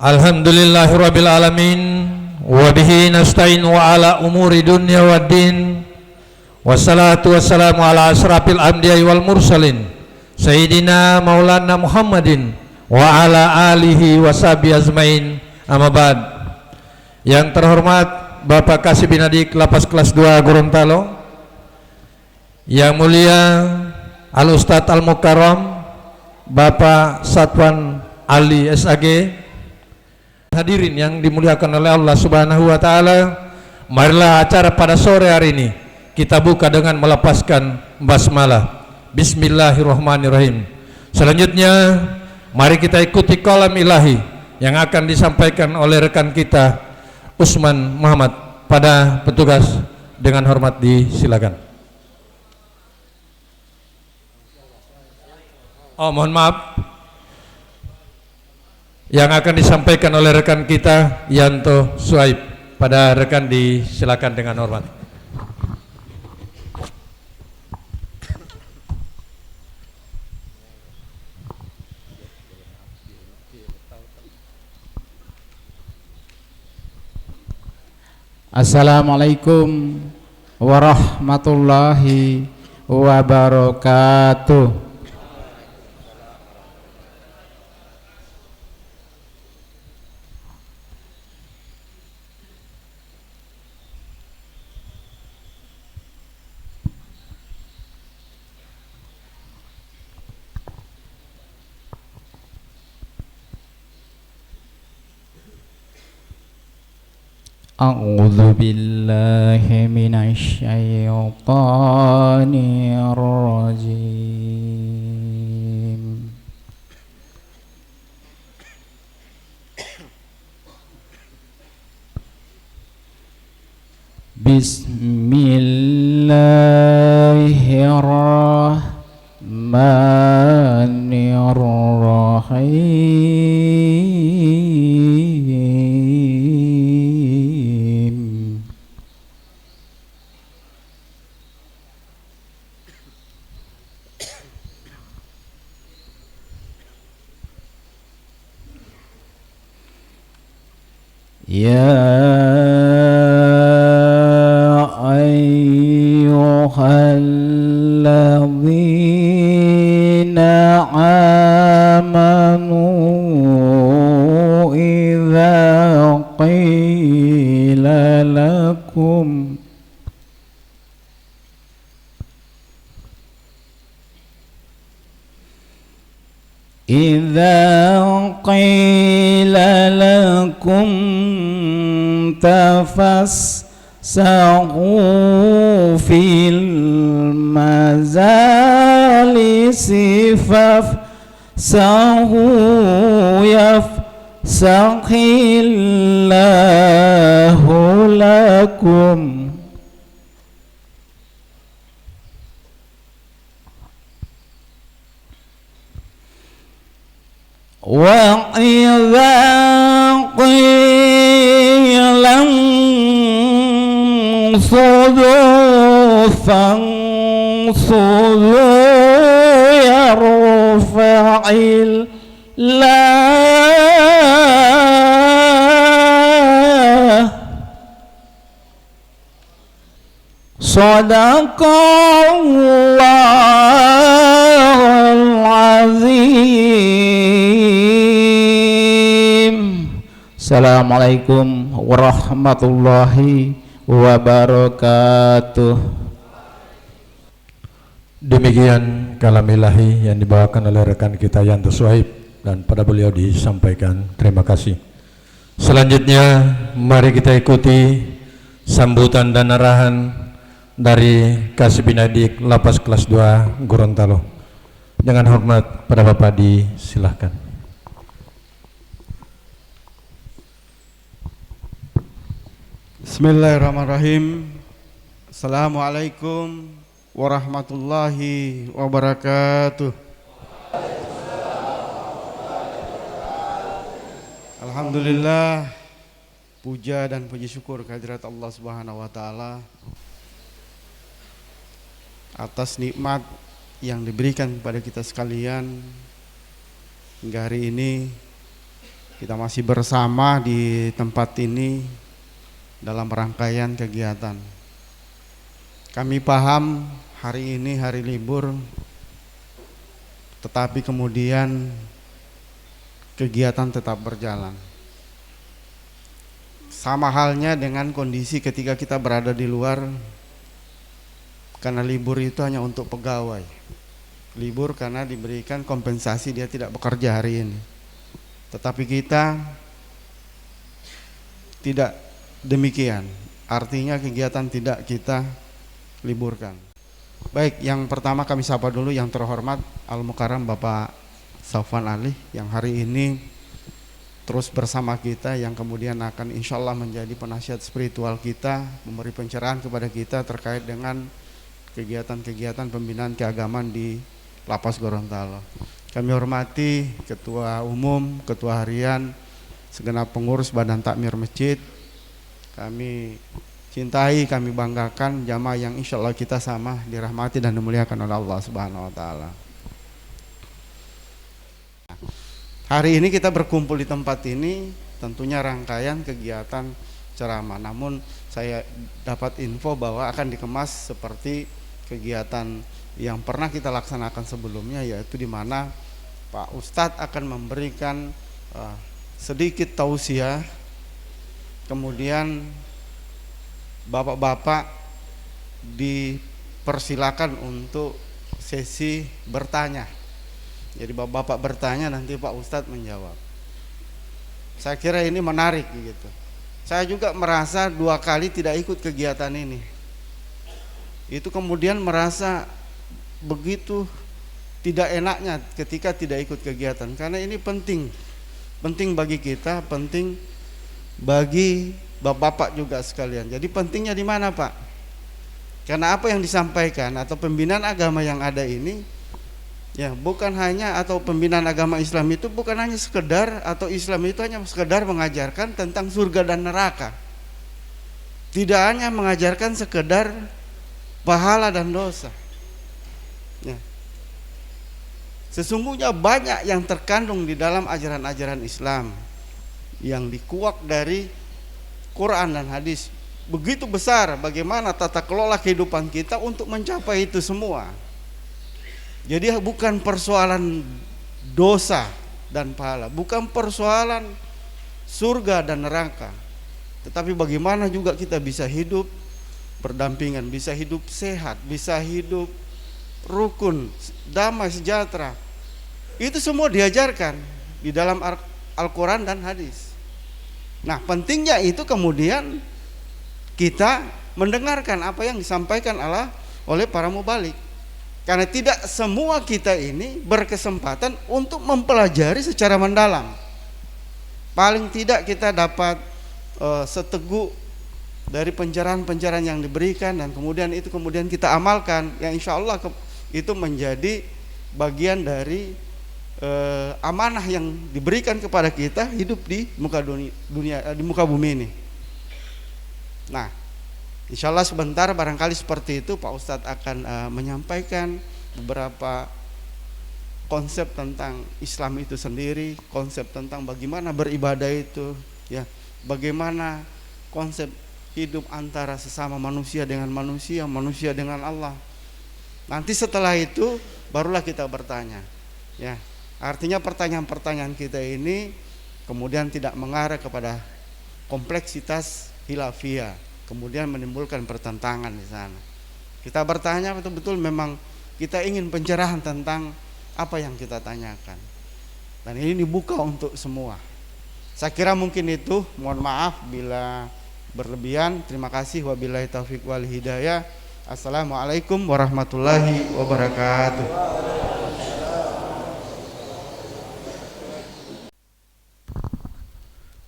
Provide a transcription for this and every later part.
Alhamdulillahirabbil alamin wa bihi nasta'in wa ala umuri dunya waddin wassalatu wassalamu ala asrafil anbiya'i wal mursalin sayyidina maulana Muhammadin wa ala alihi washabihi azmain amma ba'd. Yang terhormat Bapak Kasih Binadik Lapas Kelas 2 Gorontalo, yang mulia Al Ustadz Al Mukarram Bapak Satwan Ali SAG, hadirin yang dimuliakan oleh Allah Subhanahu wa taala, marilah acara pada sore hari ini kita buka dengan melepaskan basmalah. Bismillahirrahmanirrahim. Selanjutnya mari kita ikuti kalam ilahi yang akan disampaikan oleh rekan kita Usman Muhammad. Pada petugas dengan hormat disilakan. Oh, mohon maaf. Yang akan disampaikan oleh rekan kita Yanto Suhaib. Pada rekan disilakan dengan hormat. Assalamualaikum warahmatullahi wabarakatuh. A'udzu billahi minasy syaithanir rajim. Bismillahirrahmanirrahim. Ya ayyuhalladzina amanu idza qila lakum tafassahu fil mazalisi fafsahu yafsahillahu lakum. Wa idza qila ansudu fansudu yarfa'illah. Sadaqallahul azim. Assalamualaikum warahmatullahi wabarakatuh. Demikian kalam ilahi yang dibawakan oleh rekan kita Yanto Suhaib, dan pada beliau disampaikan terima kasih. Selanjutnya mari kita ikuti sambutan dan arahan dari Kasih Binadik Lapas Kelas 2 Gorontalo. Dengan hormat pada Bapak disilahkan. Bismillahirrahmanirrahim. Assalamualaikum warahmatullahi wabarakatuh. Alhamdulillah, puja dan puji syukur kehadirat Allah Subhanahu wa taala atas nikmat yang diberikan kepada kita sekalian hingga hari ini Kita masih bersama di tempat ini dalam rangkaian kegiatan. Kami paham hari ini hari libur, tetapi kemudian kegiatan tetap berjalan. Sama halnya dengan kondisi ketika kita berada di luar, karena libur itu hanya untuk pegawai. Libur karena diberikan kompensasi dia tidak bekerja hari ini. Tetapi kita tidak demikian. Artinya kegiatan tidak kita liburkan. Baik, yang pertama kami sapa dulu yang terhormat Al-Mukarram Bapak Safwan Ali yang hari ini terus bersama kita, yang kemudian akan insya Allah menjadi penasihat spiritual kita, memberi pencerahan kepada kita terkait dengan kegiatan-kegiatan pembinaan keagamaan di Lapas Gorontalo. Kami hormati Ketua Umum, Ketua Harian, segenap pengurus Badan Takmir Masjid. Kami cintai, kami banggakan jamaah yang insya Allah kita sama dirahmati dan dimuliakan oleh Allah Subhanahu Wa Taala. Hari ini kita berkumpul di tempat ini tentunya rangkaian kegiatan ceramah. Namun saya dapat info bahwa akan dikemas seperti kegiatan yang pernah kita laksanakan sebelumnya, yaitu di mana Pak Ustadz akan memberikan sedikit tausiah, kemudian bapak-bapak dipersilakan untuk sesi bertanya. Jadi bapak-bapak bertanya, nanti Pak Ustadz menjawab. Saya kira ini menarik gitu. Saya juga merasa 2 kali tidak ikut kegiatan ini. Itu kemudian merasa begitu tidak enaknya ketika tidak ikut kegiatan, karena ini penting bagi kita, penting bagi bapak-bapak juga sekalian. Jadi pentingnya di mana, Pak? Karena apa yang disampaikan atau pembinaan agama yang ada ini, ya bukan hanya, atau pembinaan agama Islam itu bukan hanya sekedar, atau Islam itu hanya sekedar mengajarkan tentang surga dan neraka. Tidak hanya mengajarkan sekedar pahala dan dosa. Ya. Sesungguhnya banyak yang terkandung di dalam ajaran-ajaran Islam yang dikuak dari Quran dan hadis. Begitu besar bagaimana tata kelola kehidupan kita untuk mencapai itu semua. Jadi bukan persoalan dosa dan pahala, bukan persoalan surga dan neraka, tetapi bagaimana juga kita bisa hidup berdampingan, bisa hidup sehat, bisa hidup rukun, damai, sejahtera. Itu semua diajarkan di dalam Al-Quran dan hadis. Nah, pentingnya itu kemudian kita mendengarkan apa yang disampaikan oleh para mubalik. Karena tidak semua kita ini berkesempatan untuk mempelajari secara mendalam. Paling tidak kita dapat seteguk dari pencerahan-pencerahan yang diberikan, dan kemudian kita amalkan, yang insya Allah itu menjadi bagian dari amanah yang diberikan kepada kita hidup di muka dunia, di muka bumi ini. Nah, insya Allah sebentar barangkali seperti itu Pak Ustadz akan menyampaikan beberapa konsep tentang Islam itu sendiri, konsep tentang bagaimana beribadah itu, ya, bagaimana konsep hidup antara sesama manusia dengan manusia, manusia dengan Allah. Nanti setelah itu barulah kita bertanya, ya. Artinya pertanyaan-pertanyaan kita ini kemudian tidak mengarah kepada kompleksitas khilafiyah, kemudian menimbulkan pertentangan di sana. Kita bertanya betul-betul memang kita ingin pencerahan tentang apa yang kita tanyakan. Dan ini dibuka untuk semua. Saya kira mungkin itu, mohon maaf bila berlebihan. Terima kasih, wabillahi taufiq wal hidayah. Assalamualaikum warahmatullahi wabarakatuh.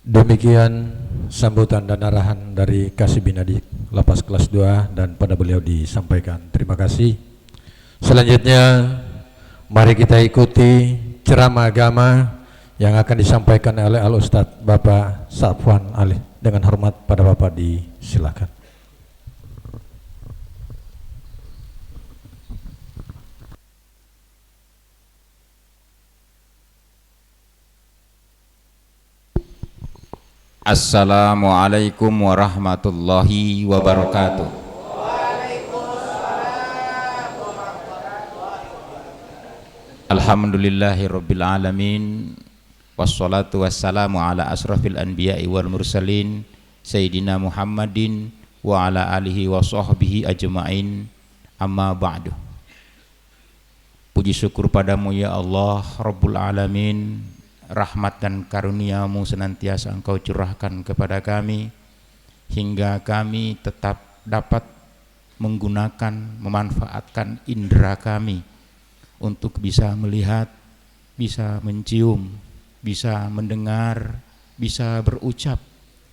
Demikian sambutan dan arahan dari Kasibin Adik Lapas kelas 2 dan pada beliau disampaikan. Terima kasih. Selanjutnya mari kita ikuti ceramah agama yang akan disampaikan oleh Al-Ustadz Bapak Safwan Ali. Dengan hormat pada Bapak disilakan. Assalamualaikum warahmatullahi wabarakatuh. Alhamdulillahirabbil alamin. Wassalatu wassalamu ala asrafil anbiya'i wal mursalin Sayyidina Muhammadin wa ala alihi wa sahbihi ajma'in. Amma ba'du. Puji syukur padamu ya Allah Rabbul alamin. Rahmat dan karuniamu senantiasa Engkau curahkan kepada kami hingga kami tetap dapat menggunakan, memanfaatkan indera kami untuk bisa melihat, bisa mencium, bisa mendengar, bisa berucap,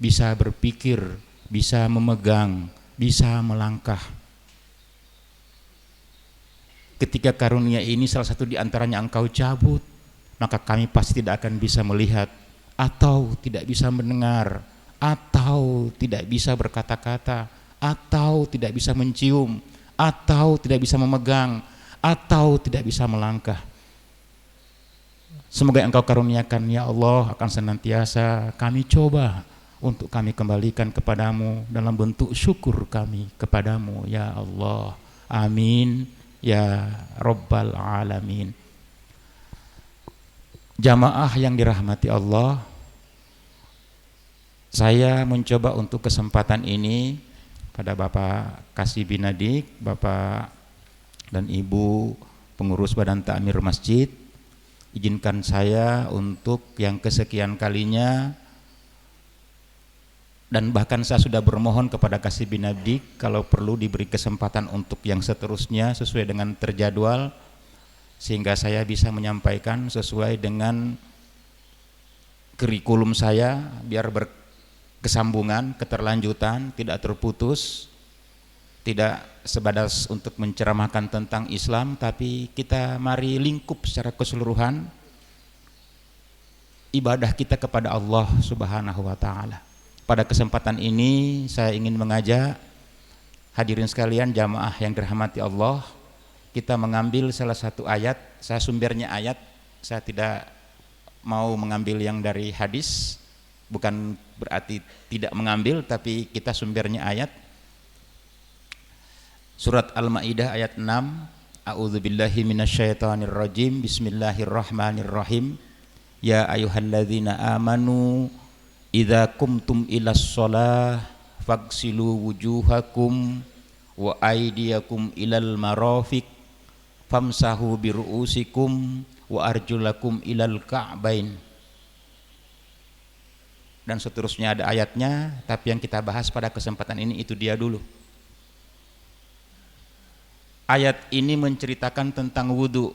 bisa berpikir, bisa memegang, bisa melangkah. Ketika karunia ini salah satu di antaranya Engkau cabut, maka kami pasti tidak akan bisa melihat, atau tidak bisa mendengar, atau tidak bisa berkata-kata, atau tidak bisa mencium, atau tidak bisa memegang, atau tidak bisa melangkah. Semoga Engkau karuniakan ya Allah, akan senantiasa kami coba untuk kami kembalikan kepadamu dalam bentuk syukur kami kepadamu ya Allah. Amin ya Rabbal alamin. Jamaah yang dirahmati Allah, saya mencoba untuk kesempatan ini pada Bapak Kasih Binadik, Bapak dan Ibu pengurus Badan Ta'mir Masjid, izinkan saya untuk yang kesekian kalinya, dan bahkan saya sudah bermohon kepada Kasih Binadik kalau perlu diberi kesempatan untuk yang seterusnya sesuai dengan terjadwal, sehingga saya bisa menyampaikan sesuai dengan kurikulum saya biar berkesambungan, keterlanjutan, tidak terputus, tidak sebatas untuk menceramahkan tentang Islam, tapi kita mari lingkup secara keseluruhan ibadah kita kepada Allah Subhanahu wa taala. Pada kesempatan ini saya ingin mengajak hadirin sekalian jamaah yang dirahmati Allah, kita mengambil salah satu ayat. Saya sumbernya ayat, saya tidak mau mengambil yang dari hadis, bukan berarti tidak mengambil, tapi kita sumbernya ayat. Surat Al-Maidah ayat 6. A'udzubillahi minasyaitonirrajim. Bismillahirrahmanirrahim. Ya ayyuhalladzina amanu idza qumtum ilas shalah faghsilu wujuhakum wa aydiyakum ilal marafiq famsahu biru'usikum wa arjulakum ilal ka'bain. Dan seterusnya ada ayatnya, tapi yang kita bahas pada kesempatan ini itu dia dulu. Ayat ini menceritakan tentang wudu.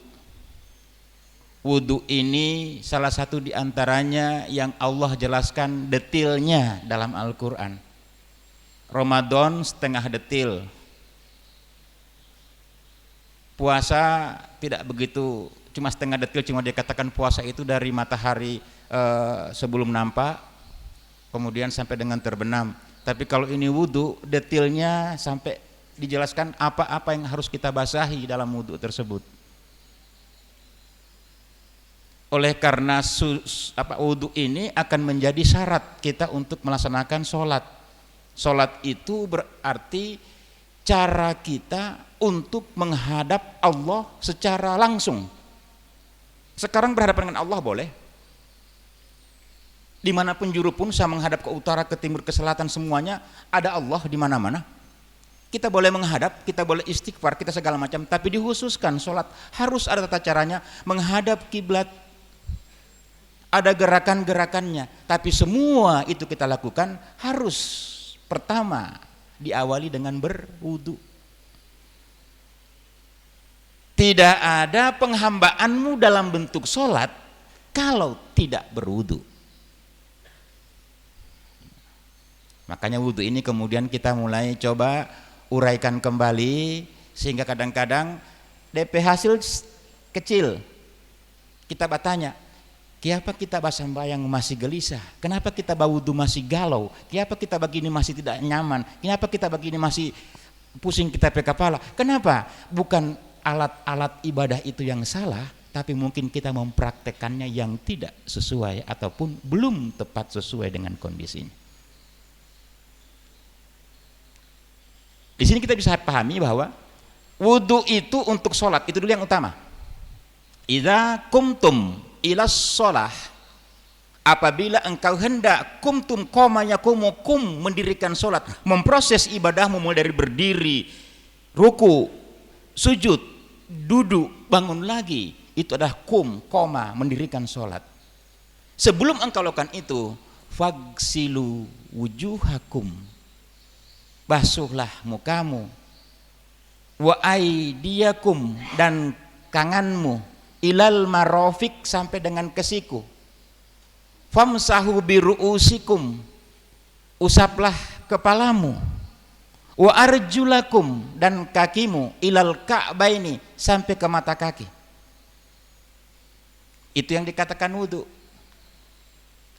Wudu ini salah satu di antaranya yang Allah jelaskan detailnya dalam Al-Quran. Ramadan setengah detil, puasa tidak begitu, cuma setengah detil, cuma dikatakan puasa itu dari matahari sebelum nampak kemudian sampai dengan terbenam. Tapi kalau ini wudu, detailnya sampai dijelaskan apa-apa yang harus kita basahi dalam wudu tersebut. Oleh karena wudu ini akan menjadi syarat kita untuk melaksanakan sholat. Sholat itu berarti cara kita untuk menghadap Allah secara langsung. Sekarang berhadapan dengan Allah boleh. Dimanapun juru pun, saya menghadap ke utara, ke timur, ke selatan, semuanya ada Allah di mana-mana. Kita boleh menghadap, kita boleh istighfar, kita segala macam, tapi dikhususkan sholat harus ada tata caranya menghadap kiblat. Ada gerakan-gerakannya, tapi semua itu kita lakukan harus pertama diawali dengan berwudu. Tidak ada penghambaanmu dalam bentuk sholat kalau tidak berwudu. Makanya wudu ini kemudian kita mulai coba uraikan kembali, sehingga kadang-kadang DP hasil kecil. Kita bertanya, kenapa kita sembahyang masih gelisah? Kenapa kita berwudu masih galau? Kenapa kita begini masih tidak nyaman? Kenapa kita begini masih pusing kita pe kepala? Kenapa? Bukan alat-alat ibadah itu yang salah, tapi mungkin kita mempraktekannya yang tidak sesuai ataupun belum tepat sesuai dengan kondisinya. Di sini kita bisa pahami bahwa wudu itu untuk sholat, itu dulu yang utama. Idza kumtum ilas sholah, apabila engkau hendak kumtum koma yakumu kum, mendirikan sholat, memproses ibadahmu mulai dari berdiri, ruku, sujud, duduk, bangun lagi, itu adalah kum, koma, mendirikan sholat. Sebelum engkau lakukan itu, fagsilu wujuhakum, basuhlah mukamu, wa aidiyakum, dan tanganmu, ilal marofik, sampai dengan ke siku, famsahu biru'usikum, usaplah kepalamu, wa arjulakum, dan kakimu, ilal ka'baini, sampai ke mata kaki. Itu yang dikatakan wudu.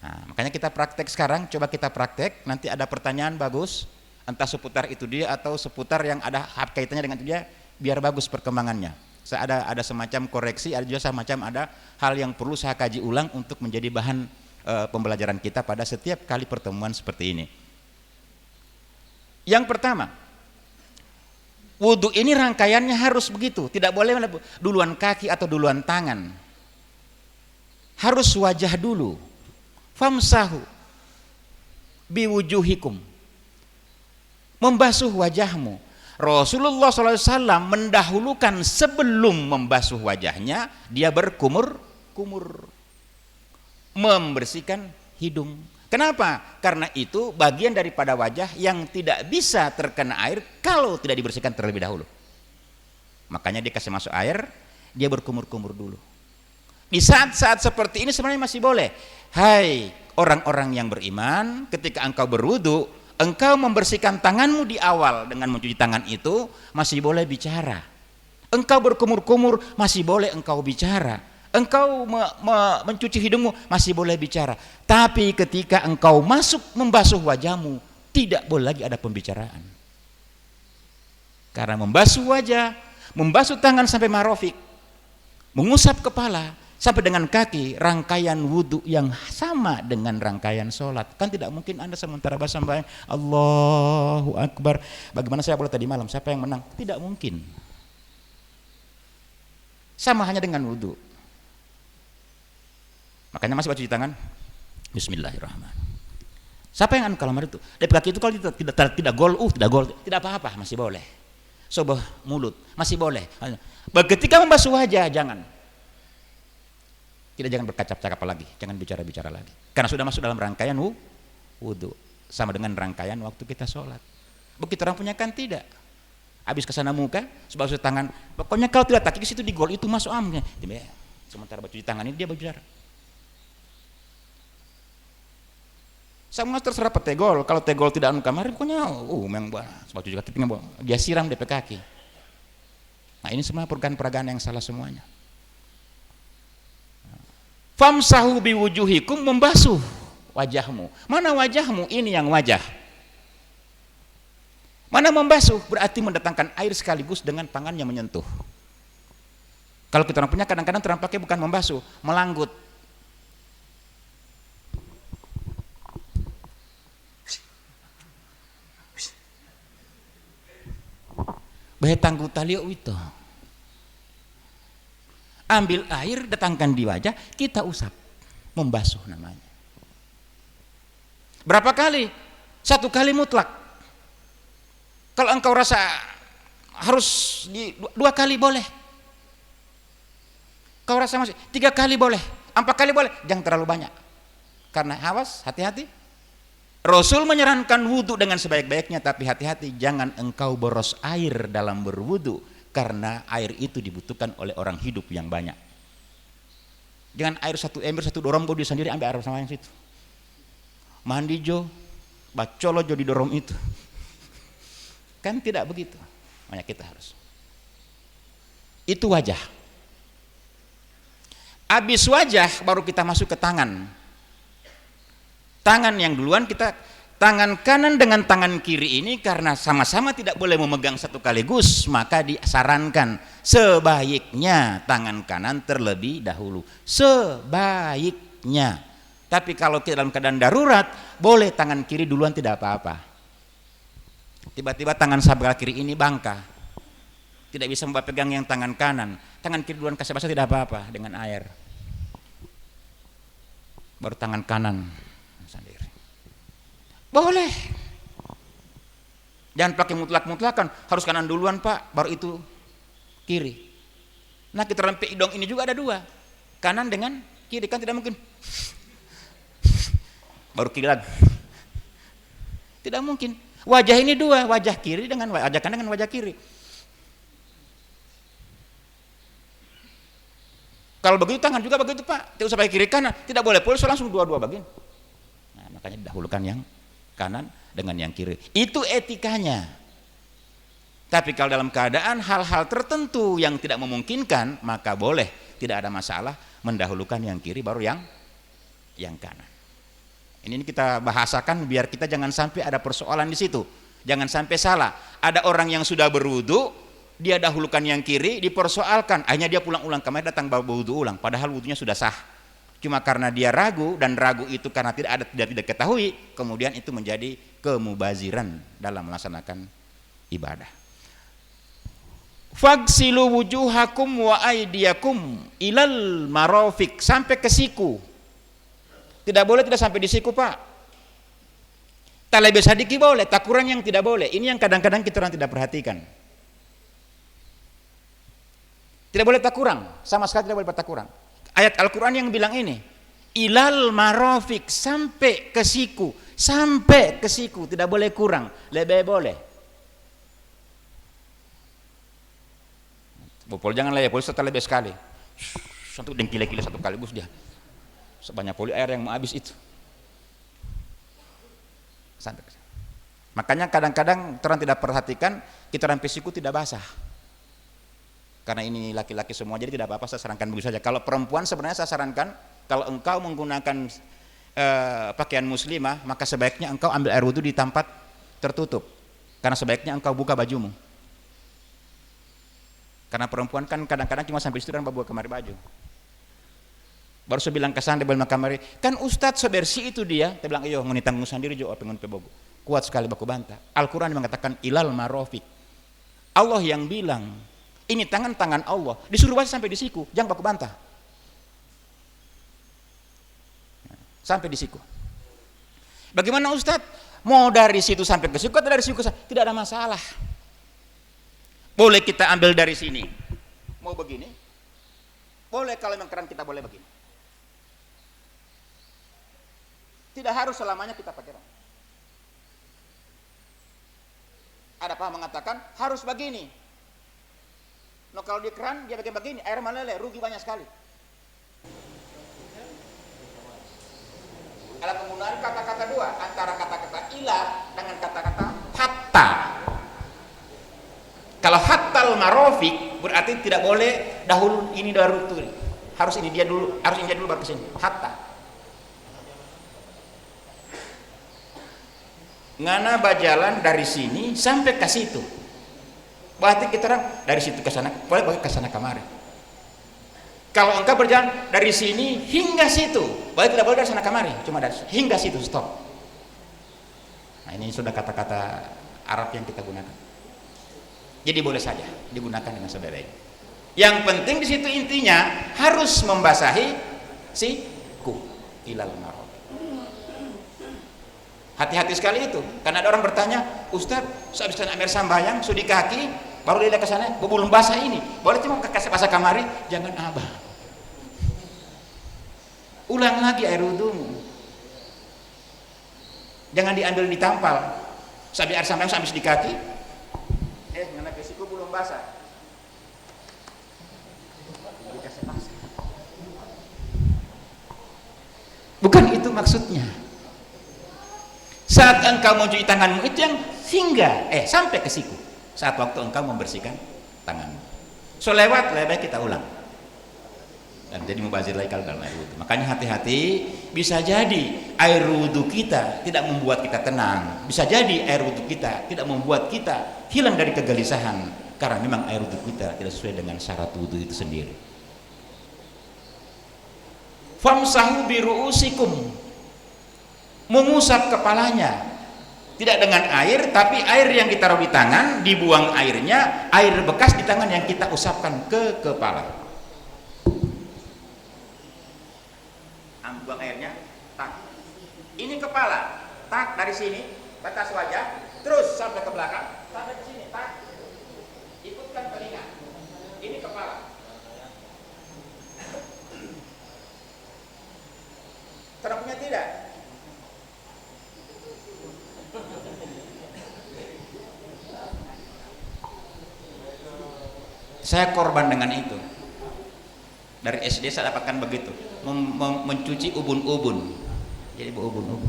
Nah, makanya kita praktek sekarang, coba kita praktek, nanti ada pertanyaan bagus, entah seputar itu dia atau seputar yang ada kaitannya dengan itu dia, biar bagus perkembangannya. Ada semacam koreksi, ada juga semacam ada hal yang perlu saya kaji ulang untuk menjadi bahan pembelajaran kita pada setiap kali pertemuan seperti ini. Yang pertama, wudu ini rangkaiannya harus begitu, tidak boleh duluan kaki atau duluan tangan, harus wajah dulu. Famsahu biwujuhikum, membasuh wajahmu. Rasulullah SAW mendahulukan sebelum membasuh wajahnya, dia berkumur-kumur, membersihkan hidung. Kenapa? Karena itu bagian daripada wajah yang tidak bisa terkena air kalau tidak dibersihkan terlebih dahulu. Makanya dia kasih masuk air, dia berkumur-kumur dulu. Di saat-saat seperti ini sebenarnya masih boleh. Hai orang-orang yang beriman, ketika engkau berwudu, engkau membersihkan tanganmu di awal dengan mencuci tangan itu, masih boleh bicara. Engkau berkumur-kumur, masih boleh engkau bicara. Engkau mencuci hidungmu, masih boleh bicara. Tapi ketika engkau masuk membasuh wajahmu, tidak boleh lagi ada pembicaraan. Karena membasuh wajah, membasuh tangan sampai marofik, mengusap kepala sampai dengan kaki, rangkaian wudu yang sama dengan rangkaian sholat. Kan tidak mungkin Anda sementara sampai Allahu Akbar, bagaimana saya boleh tadi malam, siapa yang menang? Tidak mungkin. Sama hanya dengan wudu. Makanya masih cuci tangan, bismillahirrahmanirrahim. Siapa yang kalau itu? Dari kaki itu kalau tidak gol, tidak apa-apa, masih boleh. Sobah mulut, masih boleh. Ketika membasuh wajah, jangan bercakap-cakap lagi, jangan bicara-bicara lagi. Karena sudah masuk dalam rangkaian wudu, sama dengan rangkaian waktu kita sholat. Begitu orang punya kan tidak. Habis kesana muka, basuh tangan. Pokoknya kalau tidak kaki ke situ di gol itu masuk amnya. Sementara cuci tangan ini dia berbicara. Sama terserah tegol. Kalau tegol tidak anu kamar, pokoknya memang cuci kaki dia siram DP kaki. Nah ini semua peragaan yang salah semuanya. Famsahu biwujuhikum, membasuh wajahmu. Mana wajahmu? Ini yang wajah. Mana membasuh? Berarti mendatangkan air sekaligus dengan tangannya menyentuh. Kalau kita orang punya kadang-kadang terampaknya bukan membasuh, melanggut. Bahetanggu talio itu. Ambil air, datangkan di wajah, kita usap, membasuh namanya. Berapa kali? 1 kali mutlak. Kalau engkau rasa harus 2 kali boleh. Kau rasa masih 3 kali boleh, 4 kali boleh, jangan terlalu banyak. Karena awas, hati-hati. Rasul menyarankan wudu dengan sebaik-baiknya, tapi hati-hati jangan engkau boros air dalam berwudu. Karena air itu dibutuhkan oleh orang hidup yang banyak. Jangan air 1 ember 1 dorong dia sendiri ambil air sama yang situ. Mandi jo, bacolo jo di dorong itu. Kan tidak begitu. Makanya kita harus. Itu wajah. Habis wajah baru kita masuk ke tangan. Tangan yang duluan kita tangan kanan dengan tangan kiri ini karena sama-sama tidak boleh memegang satu kaligus, maka disarankan sebaiknya tangan kanan terlebih dahulu, sebaiknya. Tapi kalau kita dalam keadaan darurat, boleh tangan kiri duluan, tidak apa-apa. Tiba-tiba tangan sebelah kiri ini bangka, tidak bisa pegang yang tangan kanan, tangan kiri duluan kasih basah, tidak apa-apa dengan air, baru tangan kanan sendiri. Boleh. Jangan pakai mutlak-mutlakan, harus kanan duluan Pak, baru itu kiri. Nah kita rempik hidung ini juga ada dua, kanan dengan kiri, kan tidak mungkin baru kiri lagi, tidak mungkin. Wajah ini dua, wajah kiri dengan wajah kanan dengan wajah kiri. Kalau begitu tangan juga begitu Pak, tidak usah pakai kiri kanan, tidak boleh pulsa langsung dua-dua bagian. Nah, makanya didahulukan yang kanan dengan yang kiri, itu etikanya. Tapi kalau dalam keadaan hal-hal tertentu yang tidak memungkinkan, maka boleh, tidak ada masalah mendahulukan yang kiri baru yang kanan. Ini kita bahasakan biar kita jangan sampai ada persoalan di situ, jangan sampai salah. Ada orang yang sudah berwudu, dia dahulukan yang kiri, dipersoalkan, akhirnya dia pulang-ulang kemarin datang bawa wudu ulang, padahal wudunya sudah sah. Cuma karena dia ragu, dan ragu itu karena tidak ketahui, kemudian itu menjadi kemubaziran dalam melaksanakan ibadah. Fagsilu wujuhakum wa aydiyakum ilal marafiq, sampai ke siku. Tidak boleh tidak sampai di siku Pak. Tak lebih sadiki boleh, tak kurang yang tidak boleh. Ini yang kadang-kadang kita orang tidak perhatikan. Tidak boleh tak kurang, sama sekali tidak boleh tak kurang. Ayat Al-Quran yang bilang ini, ilal marafiq, sampai ke siku, sampai ke siku, tidak boleh kurang, lebih boleh. Bopol janganlah ya, boleh setelah lebih sekali. Satu dengkile-kile satu kaligus dia. Sebanyak poli air yang mau habis itu. Sampai. Makanya kadang-kadang orang tidak perhatikan, kita rampai siku tidak basah. Karena ini laki-laki semua, jadi tidak apa-apa, saya sarankan begitu saja. Kalau perempuan sebenarnya saya sarankan, kalau engkau menggunakan pakaian muslimah, maka sebaiknya engkau ambil air wudhu di tempat tertutup. Karena sebaiknya engkau buka bajumu. Karena perempuan kan kadang-kadang cuma sampai situ dan bawa kamar baju. Baru saya bilang kesan dia bilang kamari, kan Ustadz sebersih itu dia. Dia bilang, iyo ngoni tanggung sendiri jo pengen pebogo. Kuat sekali baku bantah. Al-Quran mengatakan ilal marafiq. Allah yang bilang, ini tangan-tangan Allah, disuruh basah sampai di siku, jangan baku bantah. Sampai di siku. Bagaimana Ustadz? Mau dari situ sampai ke siku atau dari siku? Tidak ada masalah. Boleh kita ambil dari sini. Mau begini? Boleh, kalau memang keran kita boleh begini. Tidak harus selamanya kita pakai rok. Ada paham mengatakan harus begini. No, kalau di keran dia begini, air meleleh, rugi banyak sekali. Ada penggunaan kata-kata dua, antara kata-kata ilah dengan kata-kata hatta. Kalau hattal marofik berarti tidak boleh dahulu ini baru itu. Harus ini dia dulu, harus ini dia dulu baru ke sini. Hatta. Ngana berjalan dari sini sampai ke situ. Berarti kita orang dari situ ke sana, boleh ke sana kemari. Kalau engkau berjalan dari sini hingga situ, berarti tidak boleh dari sana kemari, cuma dari hingga situ, stop. Nah, ini sudah kata-kata Arab yang kita gunakan. Jadi boleh saja digunakan dengan sebaik-baik. Yang penting di situ intinya harus membasahi siku ilal marot. Hati-hati sekali itu, karena ada orang bertanya, Ustadz, sehabis amir sambayang, sudi kaki, baru dia ke sana, belum basah ini, boleh cuma kasih basah kamari, jangan abah. Ulang lagi air wudumu, jangan diambil ditampal, sambil air sambayang habis di kaki, ngana kesiku belum basah, dikasih basah. Bukan itu maksudnya. Saat engkau mencuci tanganmu itu yang hingga sampai ke siku. Saat waktu engkau membersihkan tanganmu. So lewat lebih kita ulang. dan jadi mubazir lagi kalau dalam air wudhu. Makanya hati-hati, bisa jadi air wudhu kita tidak membuat kita tenang, bisa jadi air wudhu kita tidak membuat kita hilang dari kegelisahan, karena memang air wudhu kita tidak sesuai dengan syarat wudhu itu sendiri. Famsahu biru'usikum, mengusap kepalanya, tidak dengan air, tapi air yang ditaruh di tangan, dibuang airnya, air bekas di tangan yang kita usapkan ke kepala. Buang airnya, tak. Ini kepala, tak dari sini, batas wajah, terus sampai ke belakang, sampai ke sini, tak. Ikutkan telinga. Ini kepala. Terapnya tidak. Saya korban dengan itu. Dari SD saya dapatkan begitu, mencuci ubun-ubun. Jadi ubun-ubun.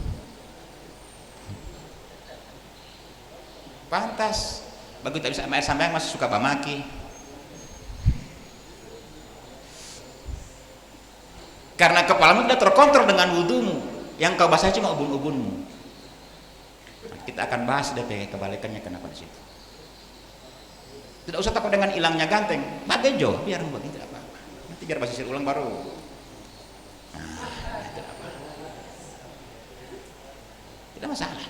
Pantas. Begitu tak bisa air sampai masih suka bamaki. Karena kepalamu tidak terkontrol dengan wudumu, yang kau basah cuma ubun-ubunmu. Kita akan bahas DP kebalikannya kenapa di situ. Tidak usah takut dengan hilangnya ganteng, pakai jo, biar begitu tidak apa-apa. Nanti biar basisir ulang baru. Nah, tidak apa. Tidak masalah.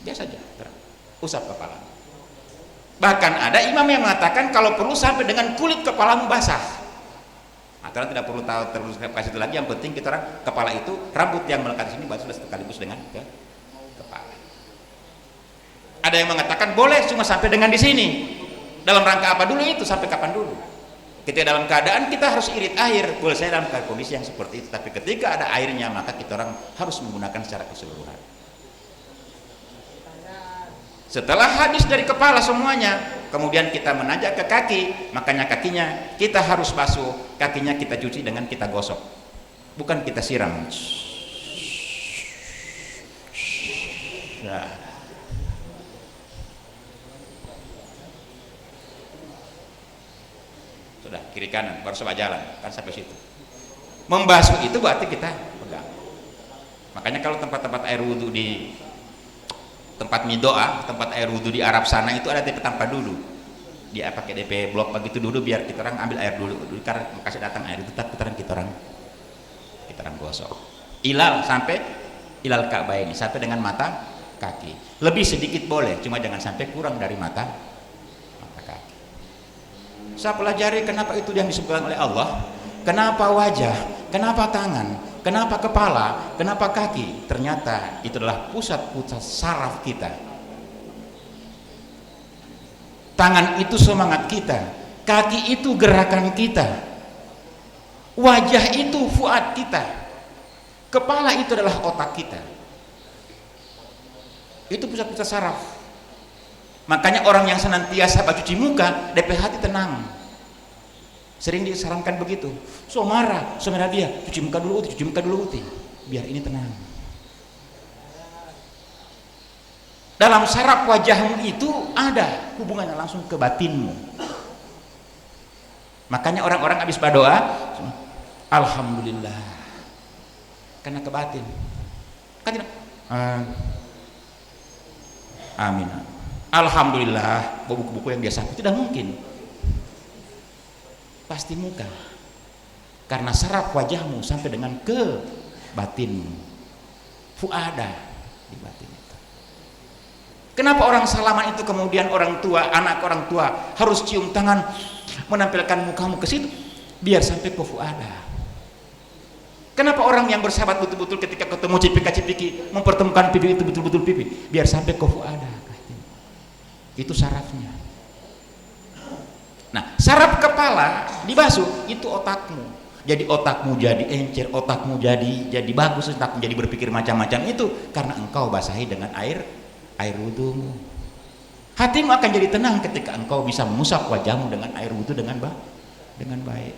Biasa saja, usap kepala. Bahkan ada imam yang mengatakan kalau perlu sampai dengan kulit kepalamu basah. Aturan tidak perlu tahu terus kasih itu lagi. Yang penting kita orang kepala itu rambut yang melekat di sini basah sekaligus dengan kepala. Ada yang mengatakan boleh cuma sampai dengan di sini. Dalam rangka apa dulu itu? Sampai kapan dulu? Ketika dalam keadaan kita harus irit air, boleh saya dalam kondisi yang seperti itu. Tapi ketika ada airnya maka kita orang harus menggunakan secara keseluruhan. Setelah habis dari kepala semuanya, kemudian kita menanjak ke kaki, makanya kakinya kita harus basuh, kakinya kita cuci dengan kita gosok, bukan kita siram. Nah. Sudah kiri kanan, baru coba jalan, kan sampai situ. Membasuh itu berarti kita pegang. Makanya kalau tempat-tempat air wudhu di tempat midoa, tempat air wudhu di Arab sana itu ada DP tanpa dulu. Dia pakai DP blok begitu dulu biar kita orang ambil air dulu. Karena kasih datang air itu tetap kita orang gosok. Ilal sampai ilal Ka'bah ini sampai dengan mata kaki. Lebih sedikit boleh, cuma jangan sampai kurang dari mata kaki. Saya pelajari kenapa itu yang disebutkan oleh Allah. Kenapa wajah? Kenapa tangan? Kenapa kepala? Kenapa kaki? Ternyata itu adalah pusat-pusat saraf kita. Tangan itu semangat kita, kaki itu gerakan kita, wajah itu fuad kita, kepala itu adalah otak kita. Itu pusat-pusat saraf. Makanya orang yang senantiasa cuci muka, DP hati tenang. Sering disarankan begitu. So marah dia, cuci muka dulu, biar ini tenang. Dalam saraf wajahmu itu ada hubungannya langsung ke batinmu. Makanya orang-orang habis berdoa, alhamdulillah, karena ke batin. Kan tidak? Amin. Alhamdulillah, buku-buku yang dia sakit tidak mungkin. Pasti muka, karena saraf wajahmu sampai dengan ke batinmu, fuada di batin itu. Kenapa orang salaman itu kemudian orang tua, anak orang tua harus cium tangan, menampilkan mukamu ke situ, biar sampai ke fuada. Kenapa orang yang bersahabat betul-betul ketika ketemu cipika-cipiki mempertemukan pipi itu betul-betul pipi, biar sampai ke fuada. Itu sarafnya. Nah, saraf kepala dibasuh itu otakmu. Jadi otakmu jadi encer, otakmu jadi bagus, otakmu jadi berpikir macam-macam itu karena engkau basahi dengan air wudhumu. Hatimu akan jadi tenang ketika engkau bisa mengusap wajahmu dengan air wudhu dengan baik.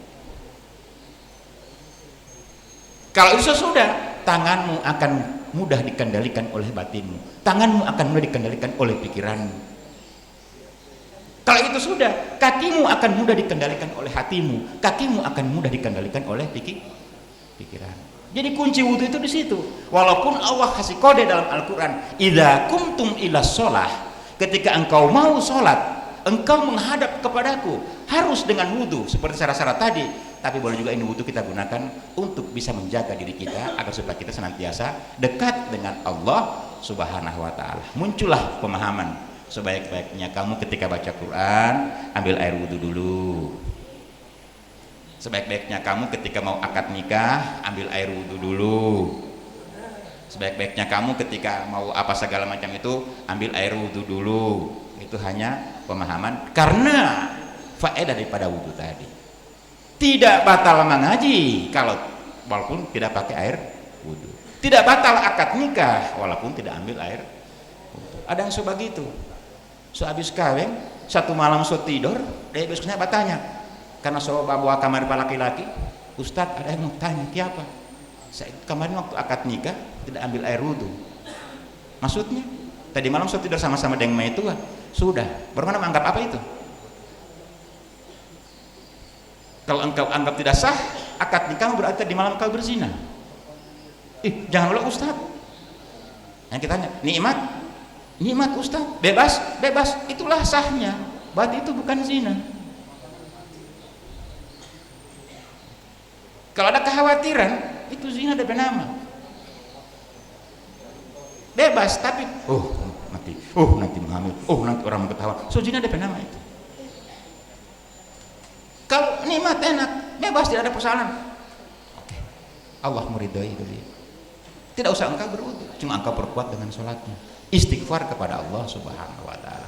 Kalau itu sudah, tanganmu akan mudah dikendalikan oleh batinmu. Tanganmu akan mudah dikendalikan oleh pikiranmu. Kalau itu sudah, kakimu akan mudah dikendalikan oleh hatimu, kakimu akan mudah dikendalikan oleh pikiran. Jadi kunci wudhu itu di situ. Walaupun Allah kasih kode dalam Al-Quran, idza kumtum ila sholah, ketika engkau mau sholat, engkau menghadap kepadaku, harus dengan wudhu seperti syarat-syarat tadi. Tapi boleh juga ini wudhu kita gunakan untuk bisa menjaga diri kita agar supaya kita senantiasa dekat dengan Allah Subhanahu wa Ta'ala. Muncullah pemahaman, sebaik-baiknya kamu ketika baca Quran ambil air wudhu dulu. Sebaik-baiknya kamu ketika mau akad nikah ambil air wudhu dulu. Sebaik-baiknya kamu ketika mau apa segala macam itu ambil air wudhu dulu. Itu hanya pemahaman karena faedah daripada wudhu tadi. Tidak batal mengaji kalau walaupun tidak pakai air wudhu. Tidak batal akad nikah walaupun tidak ambil air wudhu. Ada yang sebegitu. Sehabis kawin satu malam so tidur, dia besoknya bertanya, karena so bawa kamar para laki-laki, Ustadz ada yang mau tanya, siapa? Saya kemarin waktu akad nikah tidak ambil air wudhu. Maksudnya tadi malam so tidur sama-sama dengan mayat tua. Sudah. Bagaimana menganggap apa itu? Kalau engkau anggap tidak sah akad nikah berarti di malam kau berzina. Janganlah Ustadz. Yang kita tanya, nikmat Ustadz, bebas, itulah sahnya. Berarti itu bukan zina. Kalau ada kekhawatiran, itu zina ada nama. Bebas, tapi nanti menghamil, nanti orang mengetahuan. So zina ada nama itu. Kalau nikmat enak, bebas, tidak ada persoalan. Oke. Allah meridhoi itu dia. Tidak usah engkau berwudu, cuma engkau perkuat dengan sholatnya. Istighfar kepada Allah Subhanahu wa Ta'ala.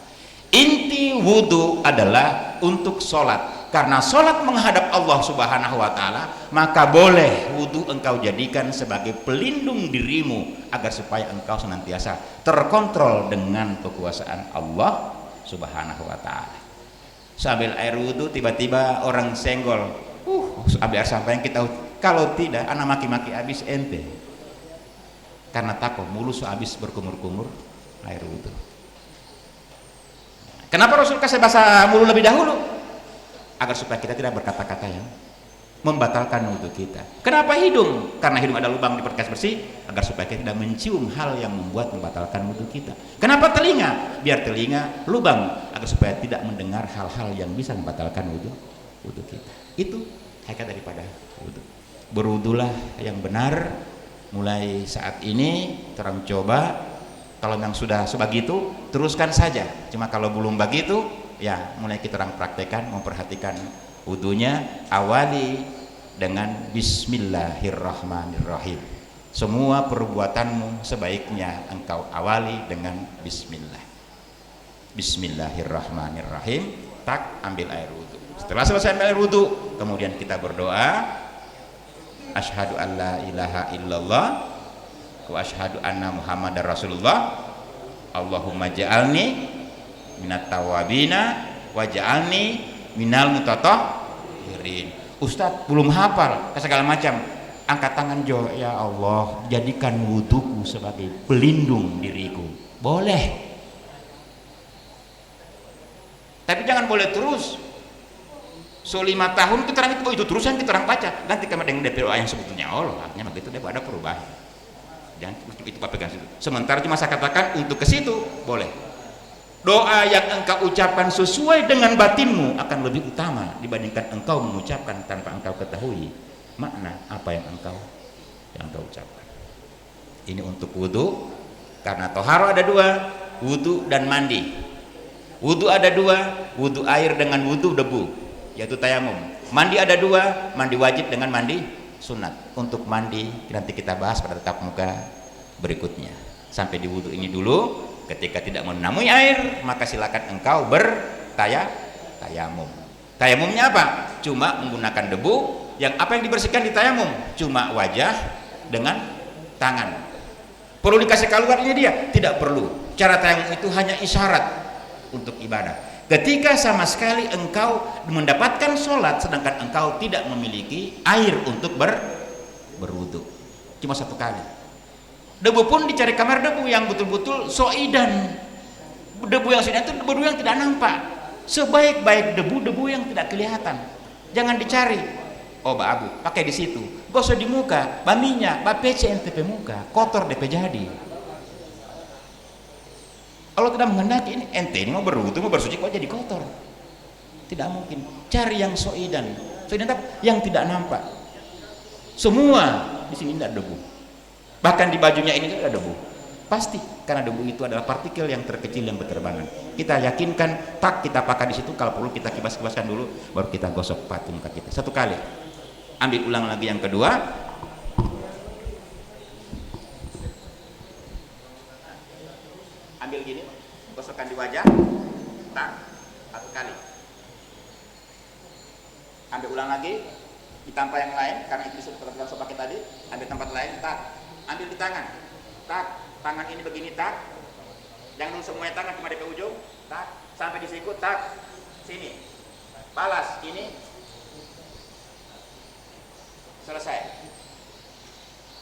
Inti wudu adalah untuk sholat. Karena sholat menghadap Allah Subhanahu wa Ta'ala, maka boleh wudu engkau jadikan sebagai pelindung dirimu agar supaya engkau senantiasa terkontrol dengan kekuasaan Allah Subhanahu wa Ta'ala. Sambil air wudhu tiba-tiba orang senggol, ambil air sampah yang kita, kalau tidak anak maki-maki habis ente karena takut mulus habis berkumur-kumur air wudhu. Kenapa Rasul kasih bahasa mulu lebih dahulu? Agar supaya kita tidak berkata-kata yang membatalkan wudhu kita. Kenapa hidung? Karena hidung ada lubang di perkas bersih agar supaya kita tidak mencium hal yang membatalkan wudhu kita. Kenapa telinga? Biar telinga lubang agar supaya tidak mendengar hal-hal yang bisa membatalkan wudhu kita. Itu hakikat daripada wudhu. Berwudhulah yang benar. Mulai saat ini terang coba, kalau yang sudah sebegitu teruskan saja. Cuma kalau belum begitu, ya mulai kita orang praktekkan, memperhatikan wudhunya. Awali dengan Bismillahirrahmanirrahim. Semua perbuatanmu sebaiknya engkau awali dengan Bismillah. Bismillahirrahmanirrahim. Tak, ambil air wudhu. Setelah selesai ambil air wudhu, kemudian kita berdoa, asyhadu an la ilaha illallah wa asyhadu anna muhammadar rasulullah. Allahumma ja'alni minat tawabina wa ja'alni minal mutatahhirin. Ustadz belum hafal segala macam, angkat tangan jo, ya Allah jadikan wuduku sebagai pelindung diriku. Boleh, tapi jangan boleh terus. So 5 tahun kita orang itu terus yang kita orang baca, nanti kami dengan DPO yang sebetulnya Allah artinya begitu, dia ada perubahan. Jangan itu pegang situ. Sementara cuma saya katakan untuk ke situ boleh. Doa yang engkau ucapkan sesuai dengan batinmu akan lebih utama dibandingkan engkau mengucapkan tanpa engkau ketahui makna apa yang engkau ucapkan. Ini untuk wudu, karena toharo ada 2, wudu dan mandi. Wudu ada 2, wudu air dengan wudu debu, yaitu tayamum. Mandi ada 2, mandi wajib dengan mandi sunat. Untuk mandi nanti kita bahas pada tatap muka berikutnya. Sampai di wudu ini dulu. Ketika tidak menemui air, maka silakan engkau bertayamum. Tayamumnya apa? Cuma menggunakan debu. Yang apa yang dibersihkan di tayamum? Cuma wajah dengan tangan. Perlu dikasih keluar ini dia? Tidak perlu. Cara tayamum itu hanya isyarat untuk ibadah. Ketika sama sekali engkau mendapatkan sholat sedangkan engkau tidak memiliki air untuk berwudu, cuma 1 kali. Debu pun dicari kamar debu yang betul-betul soidan. Debu yang soidan itu debu yang tidak nampak. Sebaik-baik debu yang tidak kelihatan. Jangan dicari. Oh Mbak Abu, pakai di situ. Gosok di muka, baminya, PC NTP muka, kotor DP jadi. Allah tidak menghendaki ini, ente ini mau berwudu, mau bersuci kok jadi kotor. Tidak mungkin. Cari yang soidan apa? Yang tidak nampak. Semua di sini tidak debu. Bahkan di bajunya ini tidak ada debu. Pasti karena debu itu adalah partikel yang terkecil yang berterbangan. Kita yakinkan, tak kita pakai di situ, kalau perlu kita kibas-kibaskan dulu, baru kita gosok patu muka kita. Satu kali. Ambil ulang lagi yang kedua. Ambil gini, gosokkan di wajah. Tak, satu kali. Ambil ulang lagi, di tempat yang lain, karena itu sudah langsung pakai tadi. Ambil tempat lain, tak. Ambil di tangan, tak. Tangan ini begini, tak. Jangan semuanya tangan cuma di ujung, tak. Sampai di siku, tak. Sini. Balas ini. Selesai.